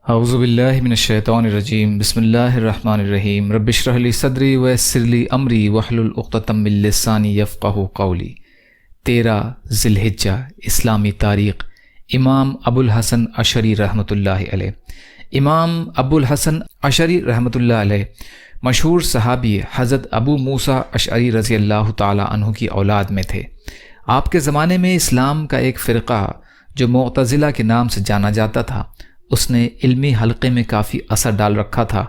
اعوذ باللہ من الشیطان الرجیم بسم اللہ الرحمن الرحیم رب اشرح لی صدری ویسر لی امری واحلل عقدۃ من لسانی یفقہوا قولی۔ 13 ذی الحجہ اسلامی تاریخ۔ امام ابو الحسن اشعری رحمۃ اللہ علیہ۔ امام ابو الحسن اشعری رحمۃ اللہ علیہ مشہور صحابی حضرت ابو موسیٰ اشعری رضی اللہ تعالی عنہ کی اولاد میں تھے۔ آپ کے زمانے میں اسلام کا ایک فرقہ جو معتزلہ کے نام سے جانا جاتا تھا، اس نے علمی حلقے میں کافی اثر ڈال رکھا تھا،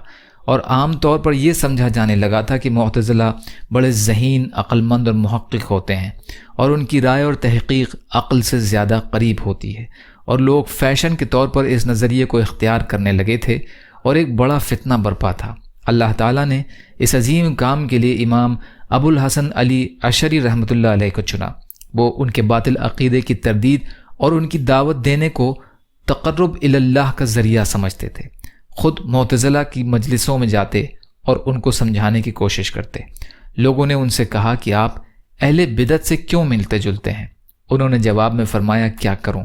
اور عام طور پر یہ سمجھا جانے لگا تھا کہ معتزلہ بڑے ذہین، عقل مند اور محقق ہوتے ہیں، اور ان کی رائے اور تحقیق عقل سے زیادہ قریب ہوتی ہے، اور لوگ فیشن کے طور پر اس نظریے کو اختیار کرنے لگے تھے، اور ایک بڑا فتنہ برپا تھا۔ اللہ تعالیٰ نے اس عظیم کام کے لیے امام ابو الحسن علی اشعری رحمۃ اللہ علیہ کو چنا۔ وہ ان کے باطل عقیدے کی تردید اور ان کی دعوت دینے کو تقرب اللہ کا ذریعہ سمجھتے تھے۔ خود معتزلہ کی مجلسوں میں جاتے اور ان کو سمجھانے کی کوشش کرتے۔ لوگوں نے ان سے کہا کہ آپ اہل بدعت سے کیوں ملتے جلتے ہیں؟ انہوں نے جواب میں فرمایا، کیا کروں؟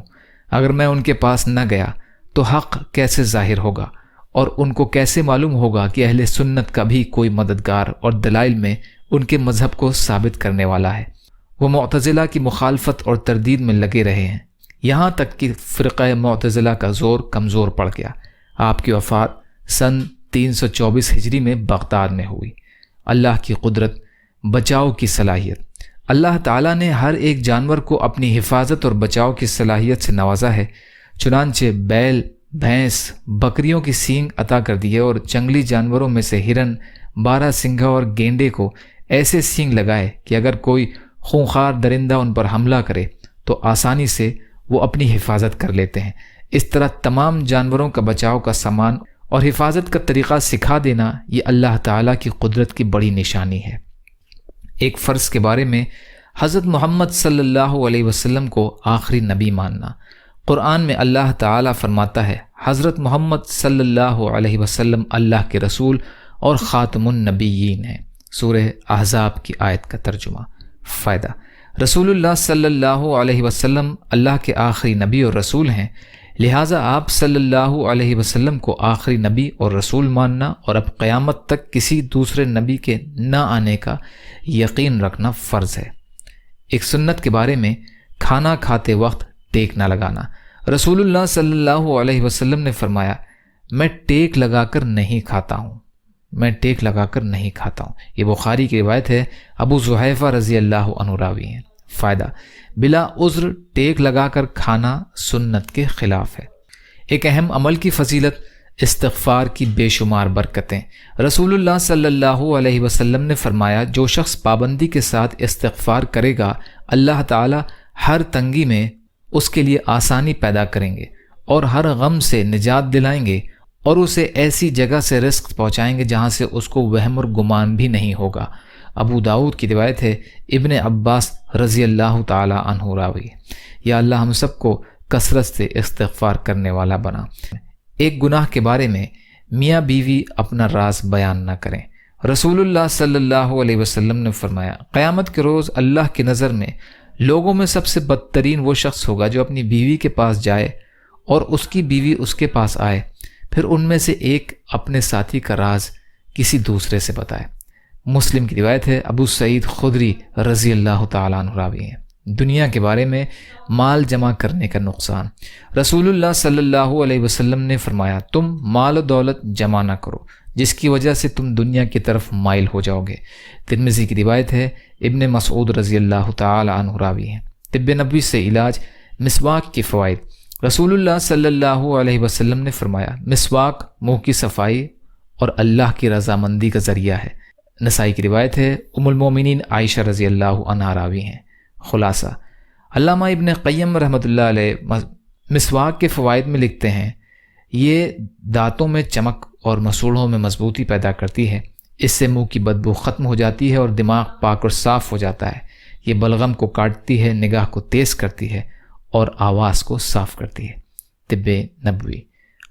اگر میں ان کے پاس نہ گیا تو حق کیسے ظاہر ہوگا، اور ان کو کیسے معلوم ہوگا کہ اہل سنت کا بھی کوئی مددگار اور دلائل میں ان کے مذہب کو ثابت کرنے والا ہے؟ وہ معتزلہ کی مخالفت اور تردید میں لگے رہے ہیں، یہاں تک کہ فرقہ معتزلہ کا زور کمزور پڑ گیا۔ آپ کی وفات سن 324 ہجری میں بغداد میں ہوئی۔ اللہ کی قدرت، بچاؤ کی صلاحیت۔ اللہ تعالیٰ نے ہر ایک جانور کو اپنی حفاظت اور بچاؤ کی صلاحیت سے نوازا ہے۔ چنانچہ بیل، بھینس، بکریوں کی سینگ عطا کر دی ہے، اور جنگلی جانوروں میں سے ہرن، بارہ سنگھا اور گینڈے کو ایسے سینگ لگائے کہ اگر کوئی خونخوار درندہ ان پر حملہ کرے تو آسانی سے وہ اپنی حفاظت کر لیتے ہیں۔ اس طرح تمام جانوروں کا بچاؤ کا سامان اور حفاظت کا طریقہ سکھا دینا، یہ اللہ تعالیٰ کی قدرت کی بڑی نشانی ہے۔ ایک فرض کے بارے میں حضرت محمد صلی اللہ علیہ وسلم کو آخری نبی ماننا۔ قرآن میں اللہ تعالیٰ فرماتا ہے، حضرت محمد صلی اللہ علیہ وسلم اللہ کے رسول اور خاتم النبیین ہیں۔ سورہ احزاب کی آیت کا ترجمہ۔ فائدہ: رسول اللہ صلی اللہ علیہ وسلم اللہ کے آخری نبی اور رسول ہیں، لہٰذا آپ صلی اللہ علیہ وسلم کو آخری نبی اور رسول ماننا اور اب قیامت تک کسی دوسرے نبی کے نہ آنے کا یقین رکھنا فرض ہے۔ ایک سنت کے بارے میں کھانا کھاتے وقت ٹیک نہ لگانا۔ رسول اللہ صلی اللہ علیہ وسلم نے فرمایا، میں ٹیک لگا کر نہیں کھاتا ہوں، میں ٹیک لگا کر نہیں کھاتا ہوں۔ یہ بخاری کی روایت ہے، ابو زحیفہ رضی اللہ عنہ راوی ہیں۔ فائدہ: بلا عذر ٹیک لگا کر کھانا سنت کے خلاف ہے۔ ایک اہم عمل کی فضیلت، استغفار کی بے شمار برکتیں۔ رسول اللہ صلی اللہ علیہ وسلم نے فرمایا، جو شخص پابندی کے ساتھ استغفار کرے گا، اللہ تعالی ہر تنگی میں اس کے لیے آسانی پیدا کریں گے اور ہر غم سے نجات دلائیں گے، اور اسے ایسی جگہ سے رزق پہنچائیں گے جہاں سے اس کو وہم اور گمان بھی نہیں ہوگا۔ ابو داؤد کی روایت ہے، ابن عباس رضی اللہ تعالی عنہ راوی۔ یا اللہ ہم سب کو کثرت سے استغفار کرنے والا بنا۔ ایک گناہ کے بارے میں میاں بیوی اپنا راز بیان نہ کریں۔ رسول اللہ صلی اللہ علیہ وسلم نے فرمایا، قیامت کے روز اللہ کی نظر میں لوگوں میں سب سے بدترین وہ شخص ہوگا جو اپنی بیوی کے پاس جائے اور اس کی بیوی اس کے پاس آئے، پھر ان میں سے ایک اپنے ساتھی کا راز کسی دوسرے سے بتائے۔ مسلم کی روایت ہے، ابو سعید خدری رضی اللہ تعالیٰ عنہ راوی ہیں۔ دنیا کے بارے میں مال جمع کرنے کا نقصان۔ رسول اللہ صلی اللہ علیہ وسلم نے فرمایا، تم مال و دولت جمع نہ کرو جس کی وجہ سے تم دنیا کی طرف مائل ہو جاؤ گے۔ ترمذی کی روایت ہے، ابن مسعود رضی اللہ تعالیٰ عنہ راوی ہیں۔ طب نبوی سے علاج، مسواک کے فوائد۔ رسول اللہ صلی اللہ علیہ وسلم نے فرمایا، مسواک منہ کی صفائی اور اللہ کی رضامندی کا ذریعہ ہے۔ نسائی کی روایت ہے، ام المومنین عائشہ رضی اللہ عنہا راوی ہیں۔ خلاصہ: علامہ ابن قیم رحمۃ اللہ علیہ مسواک کے فوائد میں لکھتے ہیں، یہ دانتوں میں چمک اور مسوڑوں میں مضبوطی پیدا کرتی ہے، اس سے منہ کی بدبو ختم ہو جاتی ہے اور دماغ پاک اور صاف ہو جاتا ہے۔ یہ بلغم کو کاٹتی ہے، نگاہ کو تیز کرتی ہے اور آواز کو صاف کرتی ہے۔ طب نبوی۔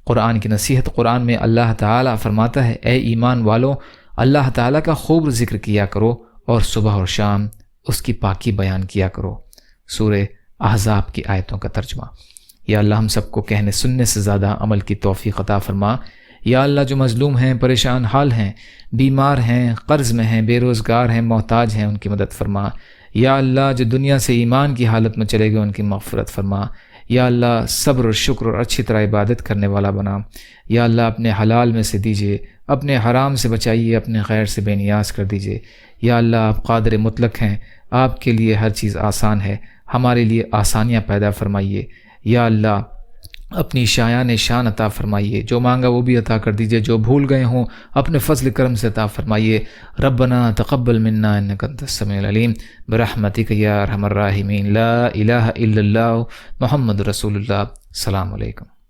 قرآن کی نصیحت۔ قرآن میں اللہ تعالیٰ فرماتا ہے، اے ایمان والو، اللہ تعالیٰ کا خوب ذکر کیا کرو اور صبح اور شام اس کی پاکی بیان کیا کرو۔ سورہ احزاب کی آیتوں کا ترجمہ۔ یا اللہ ہم سب کو کہنے سننے سے زیادہ عمل کی توفیق عطا فرما۔ یا اللہ جو مظلوم ہیں، پریشان حال ہیں، بیمار ہیں، قرض میں ہیں، بے روزگار ہیں، محتاج ہیں، ان کی مدد فرما۔ یا اللہ جو دنیا سے ایمان کی حالت میں چلے گئے ان کی مغفرت فرما۔ یا اللہ صبر اور شکر اور اچھی طرح عبادت کرنے والا بنا۔ یا اللہ اپنے حلال میں سے دیجیے، اپنے حرام سے بچائیے، اپنے غیر سے بے نیاز کر دیجیے۔ یا اللہ آپ قادر مطلق ہیں، آپ کے لیے ہر چیز آسان ہے، ہمارے لیے آسانیاں پیدا فرمائیے۔ یا اللہ اپنی شایان شان عطا فرمائیے، جو مانگا وہ بھی عطا کر دیجیے، جو بھول گئے ہوں اپنے فضل کرم سے عطا فرمائیے۔ ربنا تقبل منا انک انت السمیع العلیم برحمتک یا ارحم الراحمین۔ لا الہ الا اللہ محمد رسول اللہ۔ السلام علیکم۔